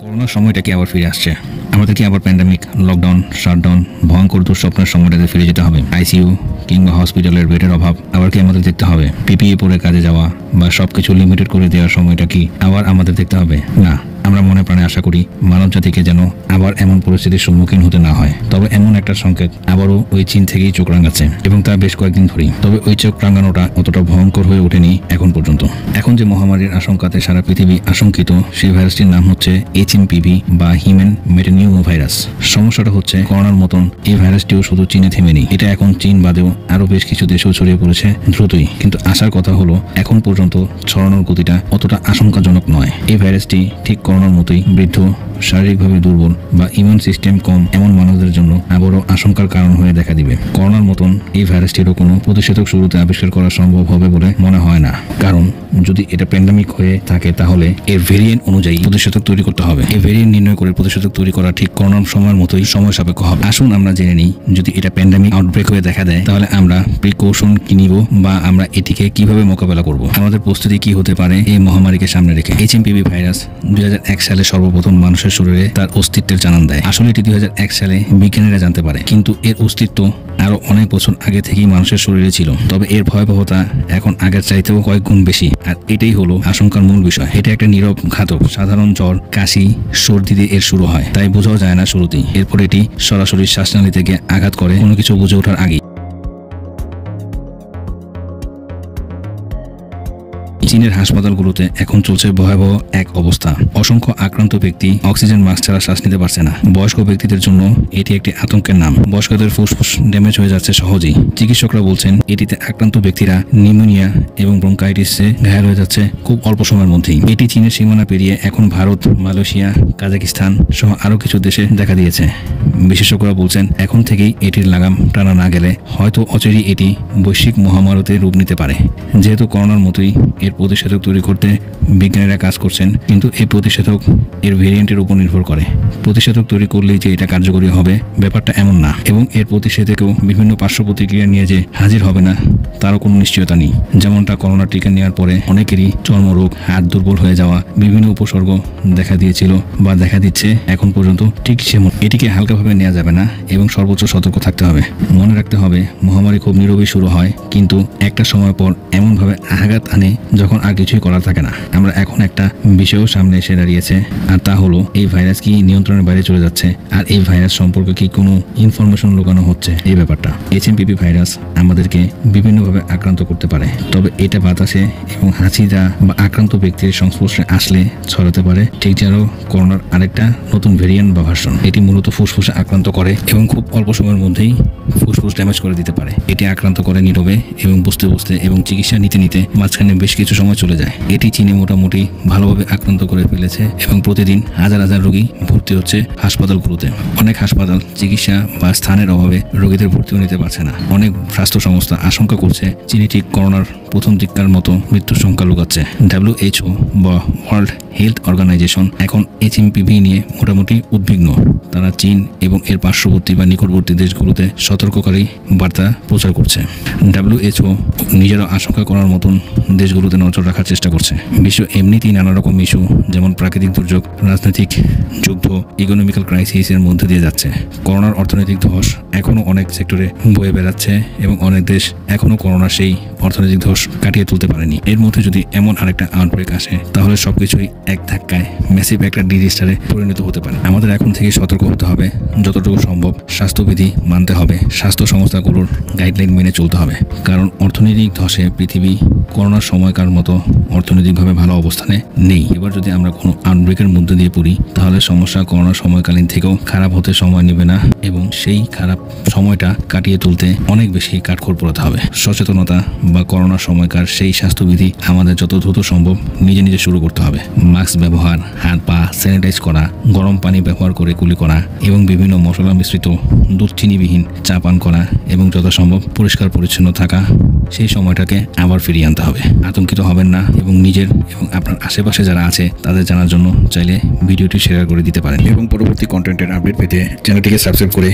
করোনার সময়টা কি আবার ফিরে আসছে? আমাদের কি আবার প্যান্ডামিক, লকডাউন, শাটডাউন, ভয়ঙ্কর দুঃস্বপ্নের সময়টাতে ফিরে যেতে হবে? আইসিইউ কিংবা হসপিটালের বেডের অভাব আবার কি আমাদের দেখতে হবে? পিপিই পরে কাজে যাওয়া বা সবকিছু লিমিটেড করে দেওয়ার সময়টা কি আবার আমাদের দেখতে হবে? না, আমরা মনে প্রাণে আশা করি মানব জাতিকে যেন আবার এমন পরিস্থিতির সম্মুখীন হতে না হয়। তবে এমন একটা সংকেত আবারও ওই চীন থেকেই চোখ রাঙাচ্ছে, এবং তা বেশ কয়েকদিন ধরেই। তবে ওই চোখ রাঙানোটা অতটা ভয়ঙ্কর হয়ে ওঠেনি এখন পর্যন্ত। এখন যে মহামারীর আশঙ্কাতে সারা পৃথিবী আশঙ্কিত, সেই ভাইরাসটির নাম হচ্ছে এইচএমপিভি বা হিউম্যান মেটানিউমো ভাইরাস। সমস্যাটা হচ্ছে, করোনার মতন এই ভাইরাসটিও শুধু চীনে থেমেনি। এটা এখন চীন বাদেও আরো বেশ কিছু দেশেও ছড়িয়ে পড়েছে দ্রুতই। কিন্তু আসার কথা হলো, এখন পর্যন্ত ছড়ানোর গতিটা অতটা আশঙ্কাজনক নয়। এই ভাইরাসটি ঠিক করোনার মতোই বৃদ্ধ, শারীরিকভাবে দুর্বল বা ইমিউন সিস্টেম কম এমন মানুষদের জন্য আবারও আশঙ্কার কারণ হয়ে দেখা দিবে। করোনার মতন এই ভাইরাসটিরও কোনো প্রতিষেধক শুরুতে আবিষ্কার করা সম্ভব হবে বলে মনে হয় না। কারণ যদি এটা প্যান্ডামিক হয়ে থাকে, তাহলে এর ভেরিয়েন্ট অনুযায়ী প্রতিষেধক তৈরি করতে হবে। এই ভেরিয়েন্ট নির্ণয় করে প্রতিষেধক তৈরি করা ঠিক করোনার সময়ের মতোই সময় সাপেক্ষ হবে। আসুন আমরা জেনে নিই, যদি এটা প্যান্ডামিক আউটব্রেক হয়ে দেখা দেয়, তাহলে আমরা প্রিকশন কি নিব বা আমরা এটিকে কিভাবে মোকাবেলা করব, আমাদের প্রস্তুতি কি হতে পারে এই মহামারীকে সামনে রেখে। এইচএমপিভি ভাইরাস 2001 সালে সর্বপ্রথম মানুষের শরীরে তার অস্তিত্বের জানান দেয়। আসলে এটি 2001 সালে বিজ্ঞানীরা জানতে পারে, কিন্তু এর অস্তিত্ব আরো অনেক বছর আগে থেকেই মানুষের শরীরে ছিল। তবে এর ভয়াবহতা এখন আগের চাইতেও কয়েক গুণ বেশি, আর এটাই হলো আশঙ্কার মূল বিষয়। এটা একটা নীরব ঘাতক। সাধারণ জ্বর, কাশি, সর্দি দিয়ে এর শুরু হয়, তাই বোঝাও যায় না শুরুতেই। এরপর এটি সরাসরি শ্বাসনালী থেকে আঘাত করে কোনো কিছু বুঝে ওঠার আগেই। চীনের হাসপাতালগুলোতে এখন চলছে ভয়াবহ এক অবস্থা। অসংখ্য আক্রান্ত ব্যক্তি অক্সিজেন মাস্ক ছাড়া শ্বাস নিতে পারছে না। বয়স্ক ব্যক্তিদের জন্য এটি একটি আতঙ্কের নাম। বয়স্কদের ফুসফুস ড্যামেজ হয়ে যাচ্ছে সহজেই। চিকিৎসকরা বলছেন, এটিতে আক্রান্ত ব্যক্তিরা নিউমোনিয়া এবং ব্রঙ্কাইটিসে ঘায়েল হয়ে যাচ্ছে খুব অল্প সময়ের মধ্যেই। এটি চীনের সীমানা পেরিয়ে এখন ভারত, মালয়েশিয়া, কাজাকিস্তান সহ আরও কিছু দেশে দেখা দিয়েছে। বিশেষজ্ঞরা বলছেন, এখন থেকেই এটির লাগাম টানা না গেলে হয়তো অচিরেই এটি বৈশ্বিক মহামারীতে রূপ নিতে পারে। যেহেতু করোনার মতোই এর প্রতিষেধক তৈরি করতে বিজ্ঞানীরা কাজ করছেন, কিন্তু এই প্রতিষেধক এর ভেরিয়েন্টের উপর নির্ভর করে। প্রতিষেধক তৈরি করলেই যে এটা কার্যকরী হবে, ব্যাপারটা এমন না। এবং এর প্রতিষেধকেও বিভিন্ন পার্শ্ব প্রতিক্রিয়া নিয়ে যে হাজির হবে না, তারও কোনো নিশ্চয়তা নেই। যেমনটা করোনা টিকা নেওয়ার পরে অনেকেরই চর্মরোগ, হাত দুর্বল হয়ে যাওয়া, বিভিন্ন উপসর্গ দেখা দিয়েছিল বা দেখা দিচ্ছে এখন পর্যন্ত, ঠিক সেমন এটিকে হালকাভাবে নেওয়া যাবে না এবং সর্বোচ্চ সতর্ক থাকতে হবে। মনে রাখতে হবে, মহামারী খুব নীরবেই শুরু হয়, কিন্তু একটা সময় পর এমনভাবে আঘাত আনে যখন আর কিছুই করার থাকে না। আমরা এখন একটা বিষয়ও সামনে এসে দাঁড়িয়েছে, আর তা হলো এই ভাইরাস কি নিয়ন্ত্রণের বাইরে চলে যাচ্ছে, আর এই ভাইরাস সম্পর্কে কি কোনো ইনফরমেশন লুকানো হচ্ছে। এই ব্যাপারটা, এইচএমপিভি ভাইরাস আমাদেরকে বিভিন্নভাবে আক্রান্ত করতে পারে। তবে এটা বাতাসে এবং হাঁচিটা বা আক্রান্ত ব্যক্তির সংস্পর্শে আসলে ছড়াতে পারে, ঠিক যেন করোনার আরেকটা নতুন ভেরিয়েন্ট বা ভার্সন। এটি মূলত ফুসফুসে আক্রান্ত করে এবং খুব অল্প সময়ের মধ্যেই ফুসফুস ড্যামেজ করে দিতে পারে। এটি আক্রান্ত করে নীরবে এবং বুঝতে বুঝতে এবং চিকিৎসা নিতে নিতে মাঝখানে বেশ কিছু সময় চলে যায়। এটি চীনে মোটামুটি ভালোভাবে আক্রান্ত করে ফেলেছে এবং প্রতিদিন হাজার হাজার রোগী ভর্তি হচ্ছে হাসপাতালগুলোতে। অনেক হাসপাতাল চিকিৎসা বা স্থানের অভাবে রোগীদের ভর্তিও নিতে পারছে না। অনেক স্বাস্থ্য সংস্থা আশঙ্কা করছে চীনে ঠিক করোনার প্রথম দিককার মতো মৃত্যুর সংখ্যা লুকাচ্ছে। WHO বা ওয়ার্ল্ড হেলথ অর্গানাইজেশন এখন এইচএমপিভি নিয়ে মোটামুটি উদ্বিগ্ন। তারা চীন এবং এর পার্শ্ববর্তী বা নিকটবর্তী দেশগুলোতে সতর্ককারী বার্তা প্রচার করছে। WHO নিজেরা আশঙ্কা করার মতন দেশগুলোতে নজর রাখার চেষ্টা করছে। বিশ্ব এমনিতেই নানা রকম ইস্যু, যেমন প্রাকৃতিক দুর্যোগ, রাজনৈতিক যুদ্ধ, ইকোনমিক্যাল ক্রাইসিসের মধ্যে দিয়ে যাচ্ছে। করোনার অর্থনৈতিক ধস এখনও অনেক সেক্টরে বয়ে বেড়াচ্ছে এবং অনেক দেশ এখনও করোনার সেই অর্থনৈতিক ধস কাটিয়ে তুলতে পারেনি। এর মধ্যে যদি এমন আরেকটা আউটব্রেক আসে, তাহলে সবকিছুই এক ধাক্কায় ম্যাসিভ একটা ডিজাস্টারে পরিণত হতে পারে। আমাদের এখন থেকে সতর্ক হতে হবে, যতটুকু সম্ভব স্বাস্থ্যবিধি মানতে হবে, স্বাস্থ্য সংস্থাগুলোর গাইডলাইন মেনে চলতে হবে। কারণ অর্থনৈতিক ধসে পৃথিবী করোনার সময়কার মতো অর্থনৈতিকভাবে ভালো অবস্থানে নেই। এবার যদি আমরা কোনো আউটব্রেকের মধ্যে দিয়ে পড়ি, তাহলে সমস্যা করোনার সময়কালীন থেকেও খারাপ হতে সময় নেবে না, এবং সেই খারাপ সময়টা কাটিয়ে তুলতে অনেক বেশি কাঠখড় পোড়াতে হবে। সচেতনতা বা করোনার সময়কার সেই স্বাস্থ্যবিধি আমাদের যত দ্রুত সম্ভব নিজে নিজে শুরু করতে হবে। মাস্ক ব্যবহার, হাত পা স্যানিটাইজ করা, গরম পানি ব্যবহার করে কুলি করা এবং বিভিন্ন মশলা মিশ্রিত দুধ চিনিবিহীন চা পান করা এবং যথাসম্ভব পরিষ্কার পরিচ্ছন্ন থাকা, সেই সময়টাকে আবার ফিরিয়ে আনতে হবে। আতঙ্কিত হবেন না এবং নিজের এবং আপনার আশেপাশে যারা আছে তাদের জানার জন্য চাইলে ভিডিওটি শেয়ার করে দিতে পারেন। এবং পরবর্তী কন্টেন্টের আপডেট পেতে চ্যানেলটিকে সাবস্ক্রাইব করে